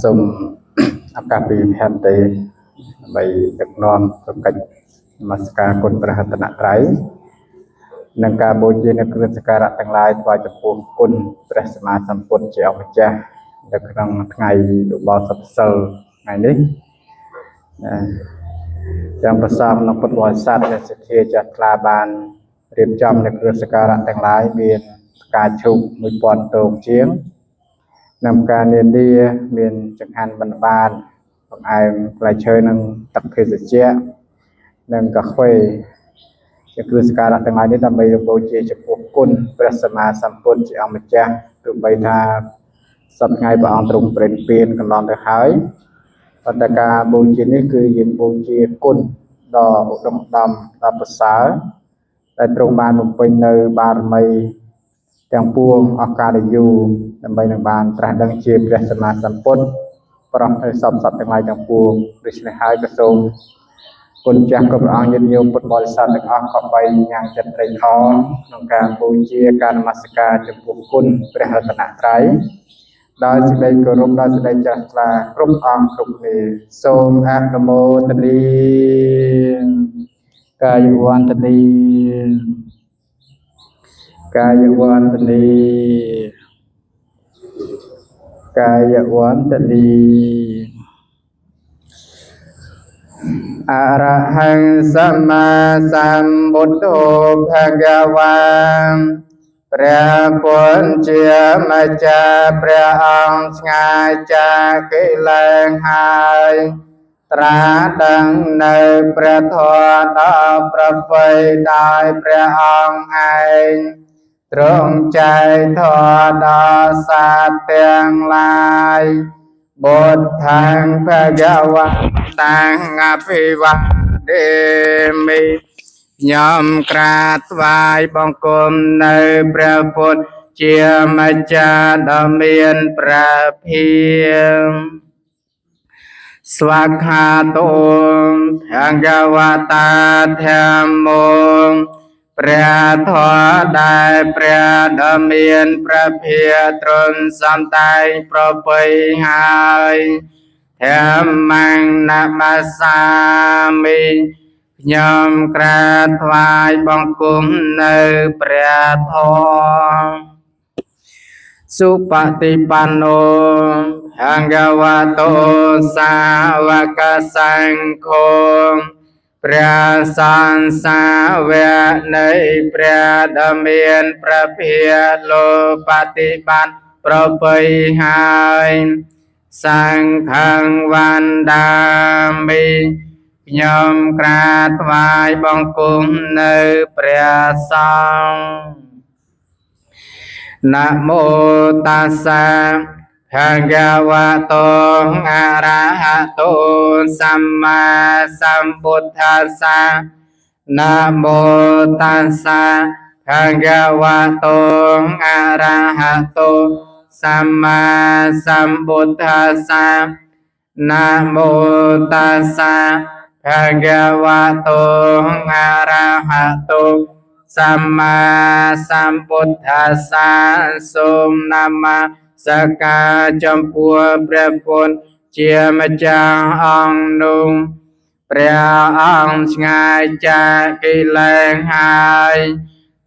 សូមឱកាសពីផែនទេដើម្បីដឹកនាំប្រកិច្ចនមស្ការគុណព្រះរតនត្រ័យនិងការបូជានៅគ្រឿងសក្ការៈទាំងឡាយថ្វាយចំពោះគុណព្រះសម្មាសម្ពុទ្ធជាអម្ចាស់នៅក្នុងថ្ងៃឧបោសថសិលថ្ងៃនេះទាំងប្រសពក្នុងពុទ្ធបរិស័ទដែលសទ្ធាចាស់ថ្លាបានរៀបចំនៅគ្រឿងសក្ការៈទាំងឡាយមានការឈប់1000តោកជាងនិងការនានាមានចង្ហាន់បណ្ឌបាតបង្អែមផ្លែឈើនិងទឹកភេសជ្ជៈនិងកាហ្វេជាគ្រឿងសក្ការៈទាំងឡាយនេះដើម្បីបូជាចំពោះគុណព្រះសម្មាសម្ពុទ្ធជាអម្ចាស់ទោះបីថាសប្តាហ៍ថ្ងៃព្រះអង្គទ្រង់ប្រេនពៀនកន្លងទៅហើយប៉ុន្តែការបូជានេះគឺយើងបូជាគុណដ៏ឧត្តមដំដ៏ប្រសើរដែលទ្រង់បានបំពេញនៅបារមីទាំងពួងអស់កាលយូរដើម្បីនឹងបានត្រាស់ដឹងជាព្រះសម្មាសម្ពុទ្ធប្រោះឲ្យសពសត្វទាំងឡាយទាំងពួងដូច្នេះហើយក៏សូមគុណចាស់គ្រប់ព្រះអង្គញាតិញោមពុទ្ធបរិស័ទទាំងអស់ក៏បីញ៉ាំងចិត្តត្រេកអរក្នុងការបូជាការនមស្ការចំពោះគុណព្រះរតនត្រ័យដោយសេចក្តីគោរពដោយសេចក្តីជ្រះថ្លាគ្រប់អង្គគ្រប់គ្នាសូមអនុមោទនាកាយវន្តនីកាយវន្តនីកាយវន្តនីអរហង្គសម្មាសម្ពុទ្ធោភគវតាព្រះពុទ្ធជាម្ចាស់ព្រះអង្គឆ្ងាយចាកកិលេសហើយត្រាស់ដឹងនៅព្រះធម៌ដ៏ប្រពៃដោយព្រះអង្គឯងទ្រង់ចែកធម៌ដល់សត្វទាំងឡាយបុទ្ធាំភគវតាំងអភិវឌ្ឍេមិខ្ញុំក្រាបថ្វាយបង្គំនៅព្រះពុទ្ធជាម្ចាស់ដ៏មានព្រះភិក្ខស្វាខាតោភគវតាធម្មោព្រះធម៌ដែលព្រះដ៏មានព្រះភិក្ខទ្រង់សំដែងប្រពៃហើយធម្មងនមស្សាមិខ្ញុំក្រាបថ្វាយបង្គំនៅព្រះធម៌សុបតិបណ្ណោហង្កវតោសាវកសង្ឃោព្រះសង្ឃសាវកនៃព្រះដ៏មានព្រះភិក្ខលោកបฏิบัติប្រពៃហើយសង្ឃងវណ្ដាមិខ្ញុំក្រាបថ្វាយបង្គំនៅព្រះសង្ឃណាមោតាសាភគវតោអរហតោសម្មាសម្ពុទ្ធាសាណាមោតាសាភគវតោអរហតោសម្មាសម្ពុទ្ធាសាណាមោតាសាភគវតោអរហតោសម្មាសម្ពុទ្ធាសាសូមនមស្ការចំពោះព្រះពុទ្ធជាម្ចាស់អង្គនោះព្រះអង្គឆ្ងាយចាកកិលេសហើយ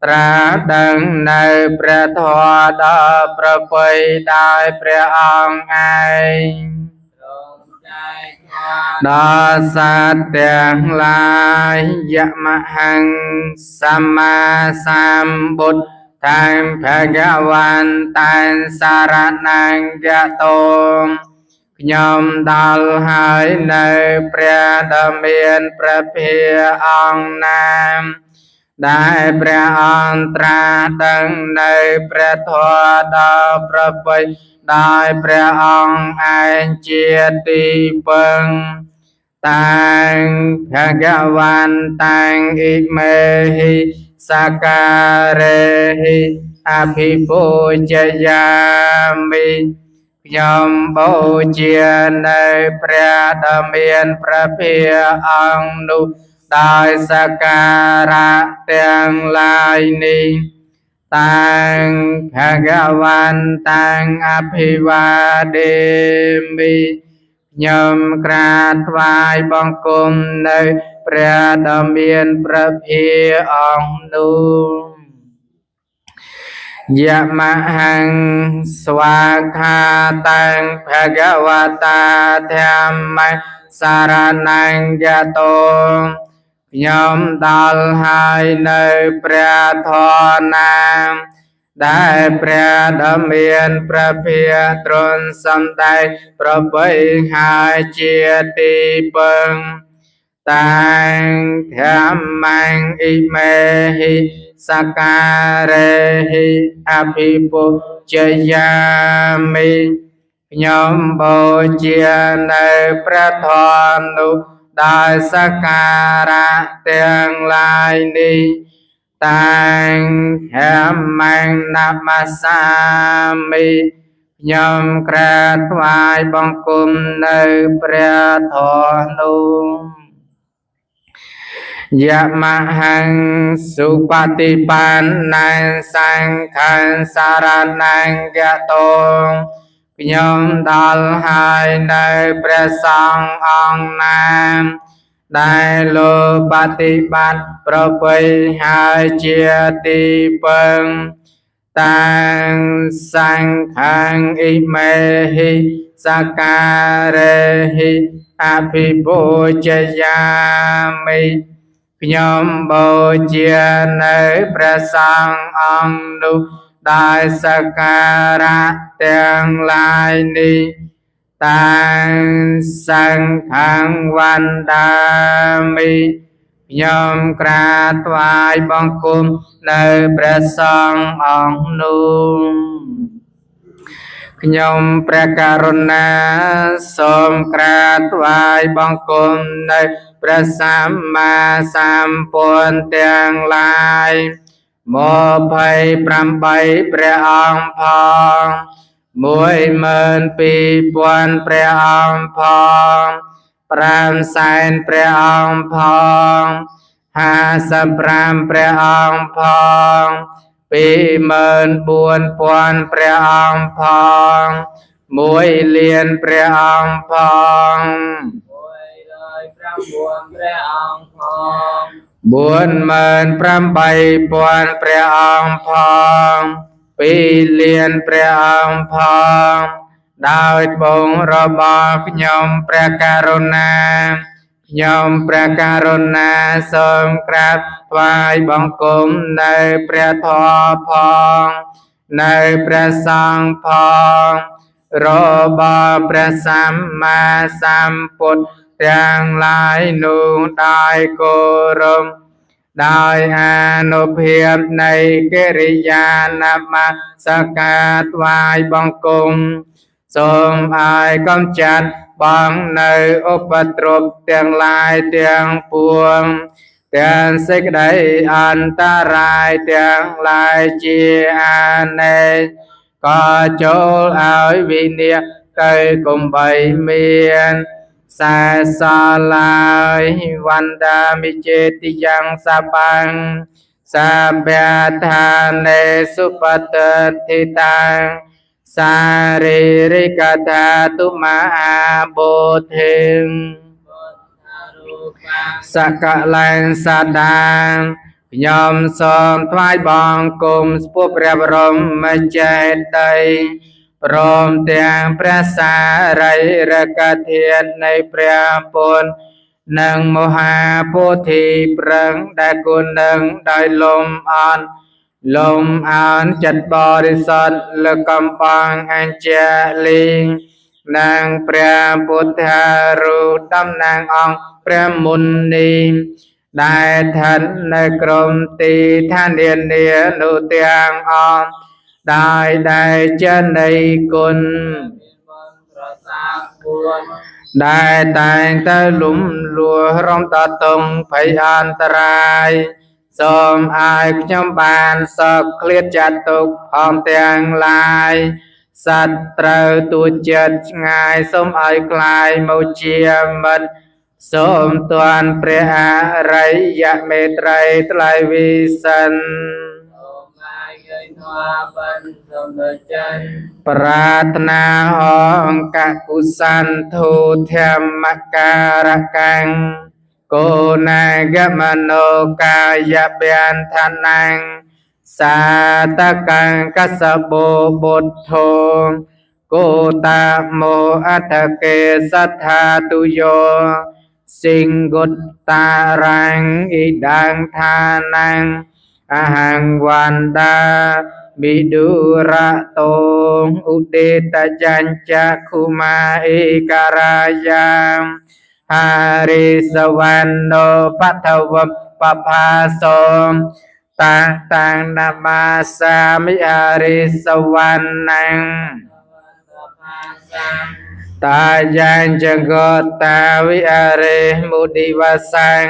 ត្រាស់ដឹងនៅព្រះធម៌ដ៏ប្រពៃដោយព្រះអង្គឯងដល់សត្វទាំងឡាយយមហង្សម្មាសម្ពុទ្ធតាំងភគវន្តាំងសារណង្គតោខ្ញុំដល់ហើយនៅព្រះដ៏មានព្រះភិក្ខអង្គណាមដែលព្រះអង្គត្រាស់ដឹងនៅព្រះធម៌ដ៏ប្រពៃដោយព្រះអង្គឯងជាទីពឹងតាំងភគវន្តាំងអ៊ិមេហិសការេហិអភិពុជយាមិខ្ញុំបូជានៅព្រះដ៏មានព្រះភិក្ខអង្គនោះដោយសក្ការៈទាំងឡាយនេះ ตังภะคะวันตังอภิวาเดมิញោមក្រាបថ្វាយបង្គំនៅព្រះដ៏មានព្រះភាអង្គនោះយមហង្ស្វាខាតាំងភគវតាធម្មសារណង្យតោខ្ញុំដល់ហើយនៅព្រះធម៌ណាមដែលព្រះដ៏មានព្រះភាទ្រង់សម្ដែងប្របីហើយជាទីពឹងតាំងធម្មង្អ៊ិមេហិសការេហិអភិពុជយាមិខ្ញុំបូជានៅព្រះធម៌នោះដោយសក្ការៈទាំងឡាយនេះតាំងហម្មង្នមសាមិខ្ញុំក្រាបថ្វាយបង្គំនៅព្រះធម៌នោះយមហង្សុបតិបានណាសង្ឃាសារណង្កតោខ្ញុំដល់ហើយនៅព្រះសង្ឃអង្គណាមដែលលោកបฏิบัติប្រពៃហើយជាទីពឹងតាំងសង្ឃាំអ៊ិមេហិសការេហិអភិពុជយាមិខ្ញុំបូជានៅព្រះសង្ឃអង្គនោះដោយសក្ការៈទាំងឡាយនេះតាំងសង្ឃាំវណ្ដាមិខ្ញុំក្រាបថ្វាយបង្គំនៅព្រះសង្ឃអង្គនោះខ្ញុំព្រះករុណាសូមក្រាបថ្វាយបង្គំនៅព្រះសម្មាសម្ពុទ្ធទាំងឡាយ28ព្រះអង្គផង12000ព្រះអង្គផង500,000ព្រះអង្គផង55ព្រះអង្គផង24000ព្រះអង្គផង1,000,000ព្រះអង្គផង109ព្រះអង្គផង48000ព្រះអង្គផង2,000,000ព្រះអង្គផងដោយត្បូងរបស់ខ្ញុំព្រះករុណាខ្ញុំព្រះករុណាសូមក្រាបថ្វាយបង្គំនៅព្រះធម៌ផងនៅព្រះសង្ឃផងរបស់ព្រះសម្មាសម្ពុទ្ធទាំងឡាយនោះដោយគោរពដោយអានុភាពនៃកិរិយានមស្ការថ្វាយបង្គំសូមឲ្យកំចាត់បងនៅឧបទ្រពទាំងឡាយទាំងពួងទាំងសេចក្តីអន្តរាយទាំងឡាយជាអានេកក៏ចូលឲ្យវិនិច្ឆ័យទៅកុំបីមានសែសឡាយវណ្ដាមិចេតិយ៉ាងសបាំងសាភថានេសុបតតិតាំងសារិរិកថាទុមហាបោធិសកលែងសដាខ្ញុំសូមថ្វាយបង្គំស្ពុះព្រះបរមចេតិយព្រមទាំងព្រះសារីរិកធាតុនៃព្រះពុទ្ធនិងមហាពោធិប្រឹងដែលគុណនឹងដោយលំអន់ចិត្តបរិសុទ្ធលើកំបងអញ្ជលីនិងព្រះពុទ្ធារូបតំណាងអង្គព្រះមុនីដែលឋិតនៅក្រុមទីឋានានានោះទាំងអង្គដែលចេនៃគុណដែលតែងទៅលំលួរំតតងភ័យអន្តរាយសូមឲ្យខ្ញុំបានសុខឃ្លាតចាត់ទុកផងទាំងឡាយសត្រូវទួចិត្តឆ្ងាយសូមឲ្យคลายមកជាមិត្តសូមទានព្រះអរិយមេត្រីថ្លៃវិសិនសូមឲ្យ ปรารถนาองค์กกุสันทุเทียมการกังโกนายมโนกายเบียนทานังสาตกังกัสโบบุตโธโกตาโมอัตเกสัทธาตุโยสิงกุตตารังอิดังทานังอหังวันดาบิดุระโตอุเดตจัญจะคุมาเอกรายามหาริสวรรณโนปัทวมปภาโสตังนามาสามิหาริสวรรณังตายังจังกตาวิอาเรมุดิวสัง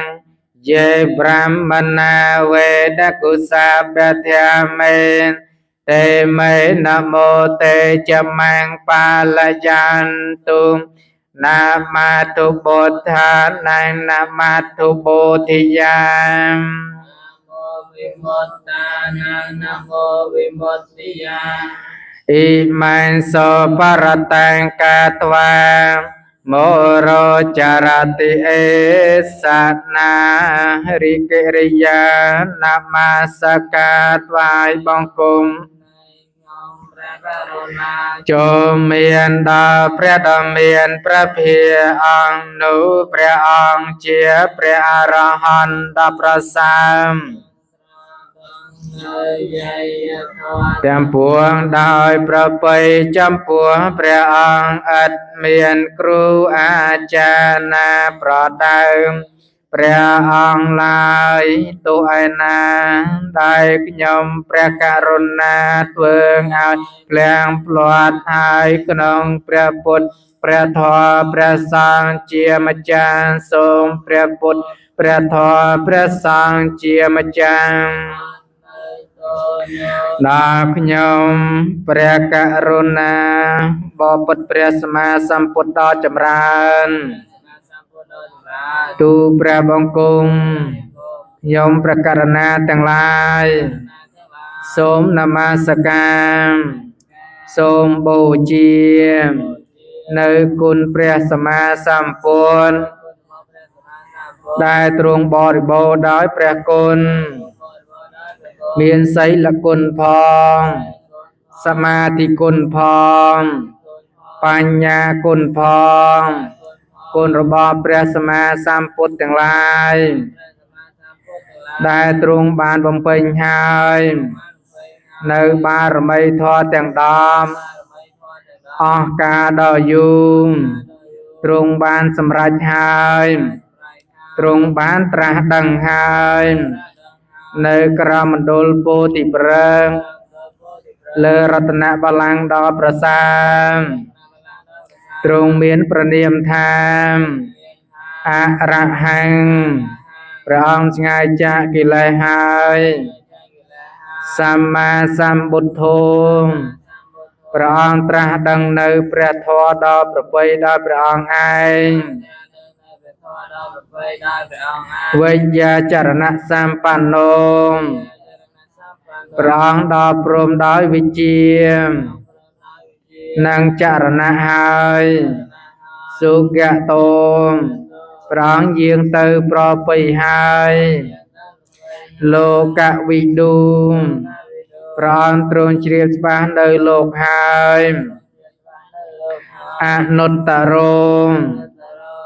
เยบรามมนาเวดกุสาเบธยเมนเตเมนะโมเตจมังปาลยันตุนามาตุโบธานังนามาตุโบธิยามวิมุตตานังนะโมวิมุตติยาอิมันโสปรตังกาตวาโมโรจารติเอสัตนาริกิริยานามาสการไหว้บังคมจมเมียนดาพระดำเมียนพระเพียองค์นุพระองค์เจียพระอรหันตประสามเต็มปวงได้ประไปจำปวงพระองค์อัดเมียนครูอาจารย์นาประดังพระองค์ลายตัวไอนาได้ขยมพระกรุณาเตืองเอาแปลงปลอดหายขนองพระพุทธพระธรพระสังเจียมจารย์ทรงพระพุทธพระธรพระสังเจียมจารย์นาขยมพระกรุณาบพิตรพระสมมาสัมพุทธจำรานตูพระบังคุมยมพระกรุณาทั้งหลายสมนมัสการสมบูชาในคุณพระสมมาสัมพุทธได้ตรงบริบูรณ์โดยพระคุณเมียนไสละกุลพองสมาธิกุลพองปัญญากุลพองกุลระบอบพระสมมาสัมพุทธทั้งหลายได้ตรงบานบำเพ็ญให้ในบารมีทอแต่งดอมออกกาดยุงตรงบานสำรัจให้ตรงบานตราดังให้ในกรามดลโพธิเปรงเลรัตนบาลังดอประสามตรงเมียนประเนียมธรรมอะระหังพระองค์ง่ายจากกิเลสหายสัมมาสัมพุทโธพระองค์ตรัสดังในพระธรรมดอประไปดอพระองค์เองวิญญาจารณะสัมปันโนพระองค์ดอพรหมดอยวิจิตรนังจารณะหายสุกะโตพระองค์ยิงเตอปรไปหายโลกวิดูพระองค์ตรงเฉียบบ้านโดยโลกหายอนุตตรโร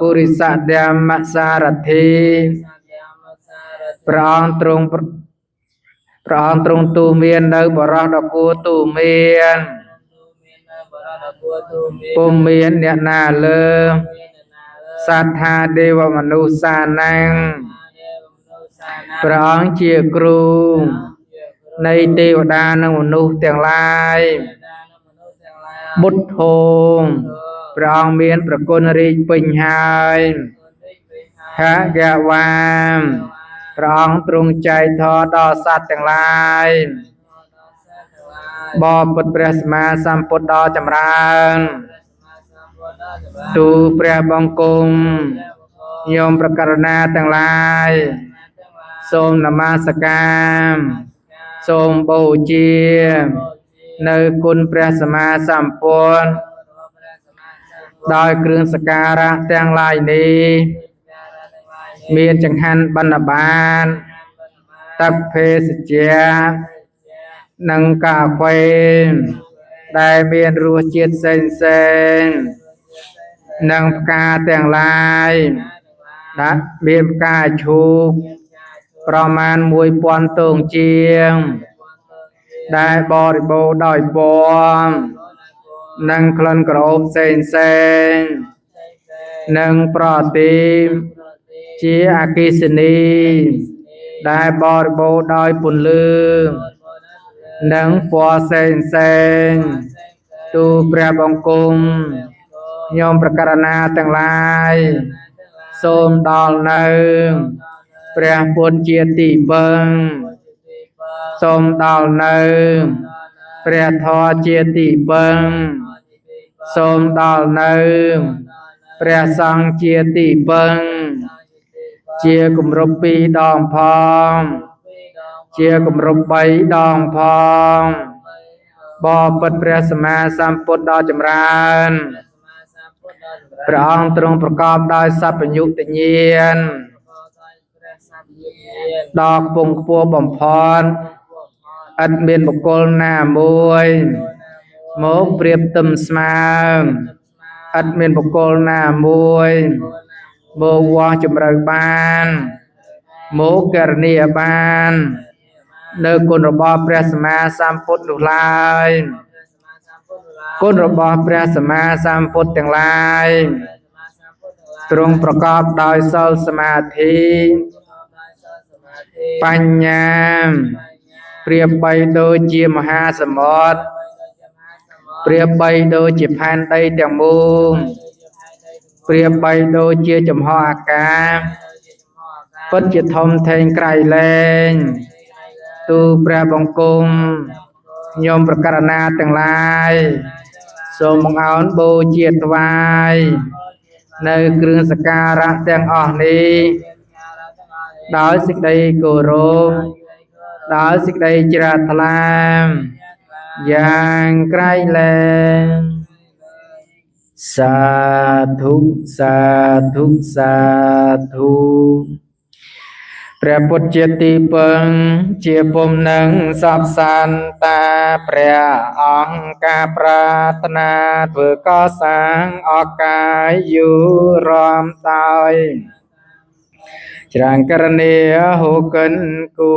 ปุริสัตยามัสสารถีพระองค์ตรงตูเมียนโดยบรอดกูตูเมียนปุเมียนเนี่ยนาเลสัทธาเดวมนุษานังพระองค์เจียครูในเทวดาในมนุษย์ทั้งหลายบุตรโธพระองค์เมียนประกุณริปิญหายฮะกะวามพระองค์ตรงใจทอดอสัตว์ทั้งหลายบพิตรพระสมมาสัมพุทธจำรานตูพระบังคุมโยมพระกรุณาทั้งหลายทรงนมัสการส សូមបូជានៅគុណព្រះសម្មាសម្ពុទ្ធដោយគ្រឿងសក្ការៈទាំងឡាយនេះមានចង្ហាន់បណ្ឌបានទឹកភេសជ្ជៈនិងកាហ្វេដែលមានរសជាតិផ្សេងៗនិងផ្កាទាំងឡាយដែលមានផ្កាឈូកប្រមាណ 1000 ទងជាងដែលបរិបូរដោយពណ៌និងក្លិនក្រអូបផ្សេងៗនិងប្រទីបជាអគ្គិសនីដែលបរិបូរដោយពន្លឺនិងពណ៌ផ្សេងៗទូលព្រះបង្គំខ្ញុំប្រការណាទាំងឡាយសូមដល់នៅព្រះពុទ្ធជាទីពឹងសូមដល់នៅព្រះធម៌ជាទីពឹងសូមដល់នៅព្រះសង្ឃជាទីពឹងជាគម្រប់2 ដងផងជាគម្រប់3 ដងផងបបិទ្ធព្រះសម្មាសម្ពុទ្ធដ៏ចម្រើនព្រះអង្គទ្រង់ប្រកបដោយសព្វញុតញ្ញាណដ៏ខ្ពង់ខ្ពស់បំផុតឥតមានបុគ្គលណាមួយមកប្រៀបទឹមស្មើឥតមានបុគ្គលណាមួយមកវាស់ជំរឿបានមកករណីបាននៅគុណរបស់ព្រះសម្មាសម្ពុទ្ធនោះឡើយគុណរបស់ព្រះសម្មាសម្ពុទ្ធទាំងឡាយទ្រង់ប្រកបដោយសិលសមាធិបញ្ញាប្រៀបបីដូចជាមហាសមុទ្រប្រៀបបីដូចជាផែនដីទាំងមូលប្រៀបបីដូចជាចំហអាកាសពិតជាធំធេងក្រៃលែងទូលព្រះបង្គំខ្ញុំប្រការណាទាំងឡាយសូមបង្អោនបូជាថ្វាយនៅគ្រឿងសក្ការៈទាំងអស់នេះដោយសេចក្តីគោរពដោយសេចក្តីជ្រះថ្លាយ៉ាងក្រៃលែងសាធុសាធុសាធុព្រះពុទ្ធជាទីពឹងជាពុំនឹងសពសន្តាព្រះអង្គការប្រាថ្នាធ្វើកសាងអកាយយូរំដោយច្រាងករណីហូកិនគូ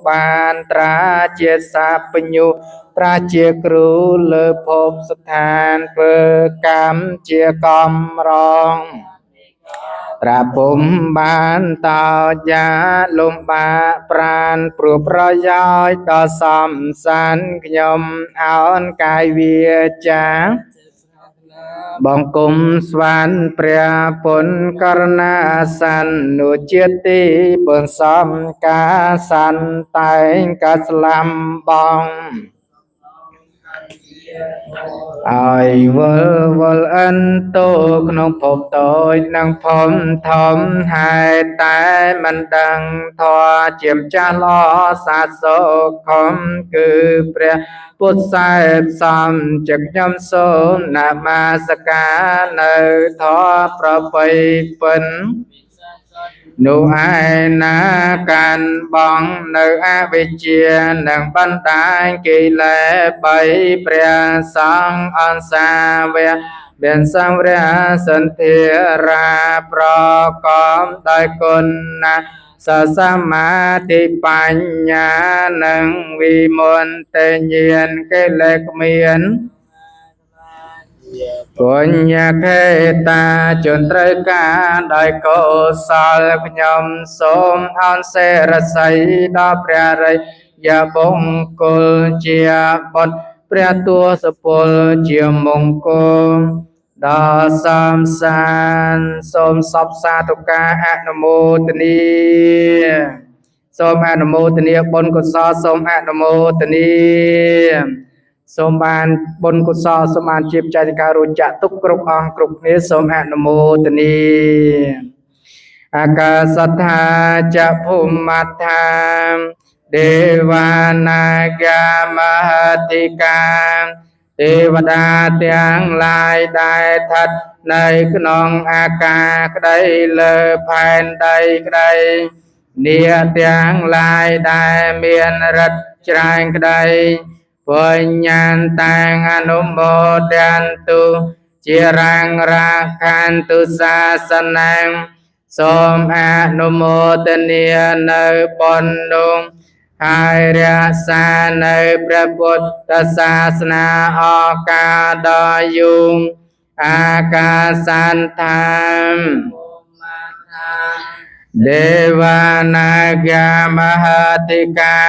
បានត្រាជាសាបញ្ញុត្រាជាគ្រូលើភពស្ថានធ្វើកម្មជាកំរងត្រាពុំបានតោយាលំបាប្រានព្រោះប្រយោជន៍ដល់សំសានខ្ញុំអោនកាយវាចាបង្គំស្វានព្រះពុនករណាសន្នុជាទីពនសំកាសន្តែងកាស្លាំបងឲ្យវល់អិនតូក្នុងភពតូចនិងភពធំហេតុតែមិនដឹងធម៌ជាម្ចាស់ល្អសាទសុខំគឺព្រះពុទ្ធសេពសំចឹកខ្ញុំសូមនមាសការនៅធម៌ប្រពៃពិននោះឯណាកានបងនៅអវិជ្ជានិងបណ្ដាញកិលេស3ព្រះសង្ឃអន្សាវៈមានសម្រាប់សន្ធារាប្រកបដោយគុណណាសមាធិបញ្ញានិងវិមន្តញ្ញាណកិលេសគ្មានពុញ្ញខេតាជនត្រូវការដោយកុសលខ្ញុំសូមអនសេរស័យដល់ព្រះរិយបង្គលជាបុត្រព្រះទសពលជាមង្គលដល់សំសានសូមសពសាធុការអនុមោទនីសូមអនុមោទនាបុណ្យកុសលសូមអនុមោទនាសូមបានបុណ្យកុសលសូមបានជាបច្ច័យការរួចចាក់ទុកគ្រប់អង្គគ្រប់គ្នាសូមអនុមោទនាអាកាសត្ថាចភូមិត្ថា เดวานากามหติกาเทวดาเตียงลายได้ทัดในขนองอากาศใดเลอแผ่นใดใดเนียเตียงลายได้เมียนรัดจางใดปัญญาตังอนุโมดันตุจิรังราคันตุศาสนังសូមអនុមោទនានៅបុណ្យនោះហើយរក្សានៅព្រះពុទ្ធសាសនាអកាលដ៏យូរអាកាសន្តានទេវានាគាមហតិកា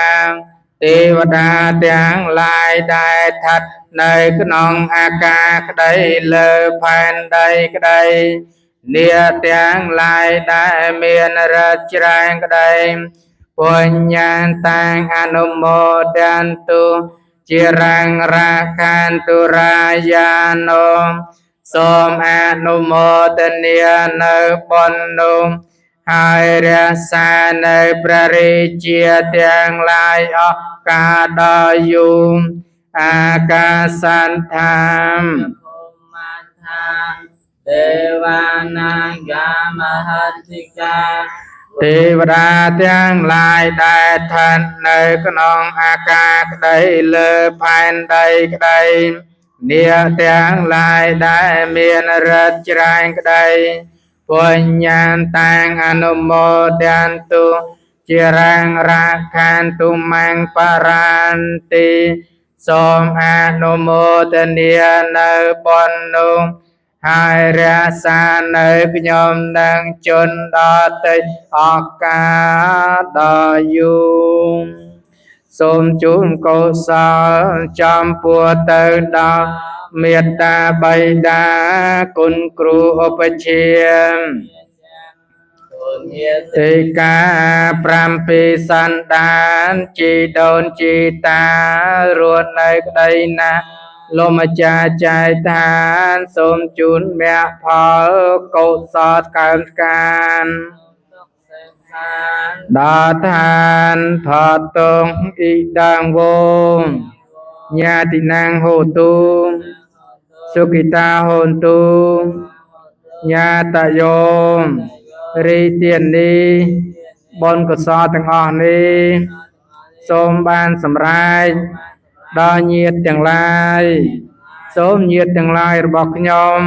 ទេវតាទាំងឡាយដែលស្ថិតនៅក្នុងអាកាសក្តីលើផែនដីក្តីនាទាំងឡាយដែលមានរាជច្រាងក្តីពុញ្ញតាំងអនុមោទន្តុជារាងរាកានតុរាយានោ សូមអនុមោទនានៅបុណ្យនោះហើយរក្សានៅព្រះរាជាទាំងឡាយអស់កាលដ៏យូរអាកាសន្តានទេវានាគាមហតិកាទេវតាទាំងឡាយដែលស្ថិតនៅក្នុងអាកាសក្តីលើផែនដីក្តីនាទាំងឡាយដែលមានរាជច្រាងក្តីពុញ្ញតាំងអនុមោទន្តុជារាងរាខានតុមង្បរានតិសូមអនុមោទនានៅបុណ្យនោះហើយរក្សានៅខ្ញុំនឹងជនដទៃអកាដ៏យូរសូមជូនកុសលចំពោះទៅដល់មេត្តាបិតាគុណគ្រូឧបជាទេកា7ពីសន្តានជីដូនជីតារស់នៅក្តីណាលោកម្ចាស់ចែកឋានសូមជូនមគ្គផលកុសលកើនកានដល់ឋានផតងអ៊ីដាងវងញាតិណាងហូតុសុគិតាហូនតុញាតយោមរីទាននេះបុណ្យកុសលទាំងអស់នេះសូមបានសម្រេចដល់ញាតិទាំងឡាយសូមញាតិទាំងឡាយរបស់ខ្ញុំ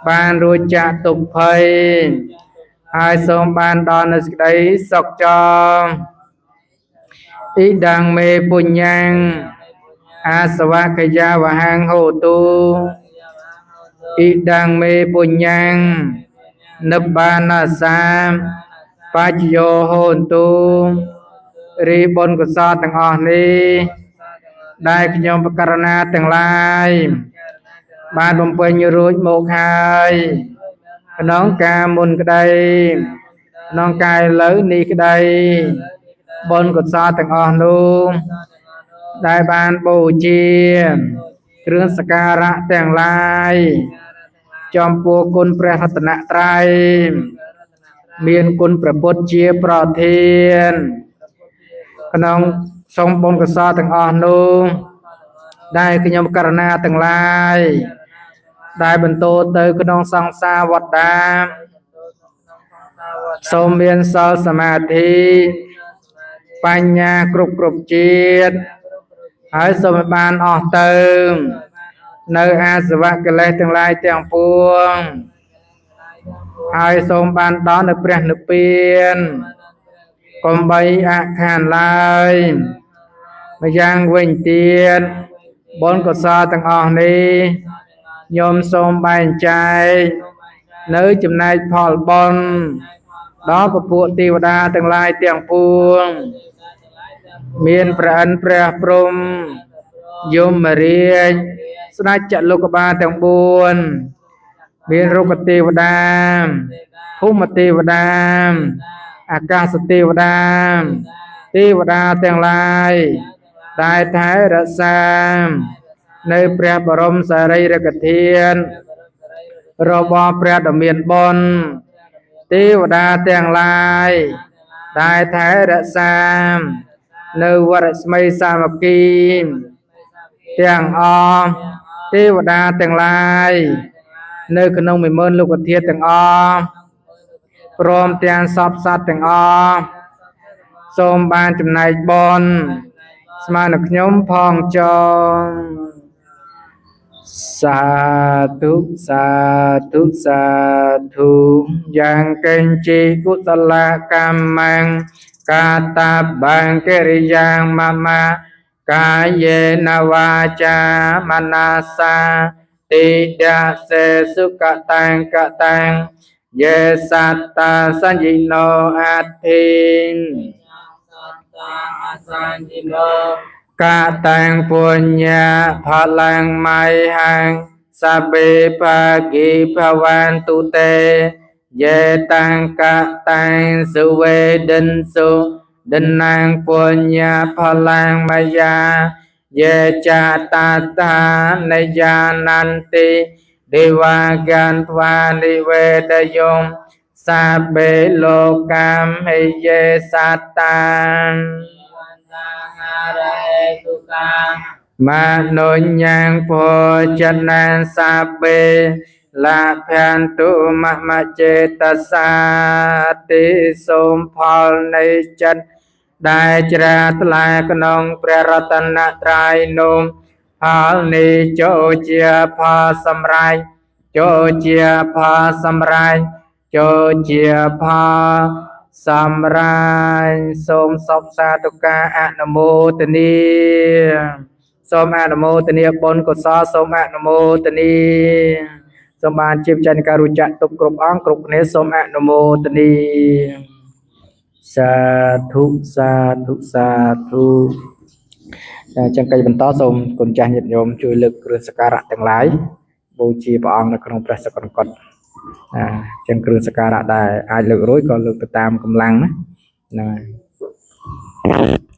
បានរួចចាកទុក្ខភ័យហើយសូមបានដល់នូវសេចក្តីសុខចំអ៊ីដាងមេពុញ្ញੰអាសវកយាវហੰហូតុអ៊ីដាងមេពុញ្ញੰនិព្វានសាបច្ចយោហូតុរីបុណ្យកុសលទាំងអស់នេះដែលខ្ញុំបករណាទាំងឡាយបានបំពេញរួចមកហើយក្នុងការមុនក្តីក្នុងកាយឥឡូវនេះក្តីបុណ្យកុសលទាំងអស់នោះដែលបានបូជាគ្រឿងសក្ការៈទាំងឡាយចំពោះគុណព្រះរតនត្រ័យមានគុណព្រះពុទ្ធជាប្រធានក្នុងសូមបុណ្យកុសលទាំងអស់នោះដែលខ្ញុំករណាទាំងឡាយដែលបន្តទៅក្នុងសង្សារវដ្តាសូមមានសិលសមាធិបញ្ញាគ្រប់ជាតិហើយសូមឲ្យបានអស់ទៅនៅអាសវៈកិលេសទាំងឡាយទាំងពួងហើយសូមបានដល់នៅព្រះនិព្វានកុំបីអខានឡើយម្យ៉ាងវិញទៀតបុណ្យកុសលទាំងអស់នេះខ្ញុំសូមបែងចែកនៅចំណែកផលបុណ្យដល់ពពួកទេវតាទាំងឡាយទាំងពួងមានព្រះអិនព្រះព្រហ្មយមរាជស្ដេចចតុកបាលទាំង4មានរុក្ខទេវតាភូមិទេវតាអាកាសទេវតាទេវតាទាំងឡាយដែលថែរក្សានៅព្រះបរមសារីរិកធាតុរបស់ព្រះដ៏មានបុណ្យទេវតាទាំងឡាយដែលថែរក្សា នៅវត្តស្មីសាមគ្គីទាំងអស់ទេវតាទាំងឡាយនៅក្នុង10000លោកធាតុទាំងអស់ព្រមទាំងសពសត្វទាំងអស់សូមបានចំណែកបុណ្យស្មើនឹងខ្ញុំផងចងសាធុសាធុសាធុយ៉ាងកេញជីកុសលកម្មង្កាតាបង្កិរិយ៉ាងមមាកាយេនវាចាមនាសាតិដាសេសុកតាំកតាំងយេសត្តាសញ្ញិណោអធិកតាំងពុញ្ញផលាំងមៃហាំងសបេបាគិភវន្តុតេយេតាំងកតាំងសុវេដិនសុដណាំងពុញ្ញផលាំងមយាយេចតាតានិយានន្តិទេវាកានថ្វានិវេដយំសាបេលោកាមហិយេសត្តានមនុញ្ញងភោចនានសាបេលាភន្តុមមចេតសាតិសូមផលនៃចិត្តដែលជ្រះថ្លាក្នុងព្រះរតនត្រ័យនោះផលនេះចូលជាផលសម្រេចចូលជាផលសម្រេចចូលជាផលសម្រាប់សូមសពសាធុការអនុមោទនីសូមអនុមោទនីបុណ្យកុសលសូមអនុមោទនីសូមបានជាចាញ់ការរួចចាក់ទុកគ្រប់អង្គគ្រប់គ្នាសូមអនុមោទនីសាធុសាធុសាធុចឹងកិច្ចបន្តសូមគុណចាស់ញាតិញោមជួយលើកគ្រឿងសក្ការៈទាំងឡាយបូជាព្រះអង្គនៅក្នុងព្រះសក្ការៈកុដចឹងគ្រឿងសក្ការៈដែលអាចលើករួចក៏លើកទៅតាមកម្លាំងណាហ្នឹងហើយ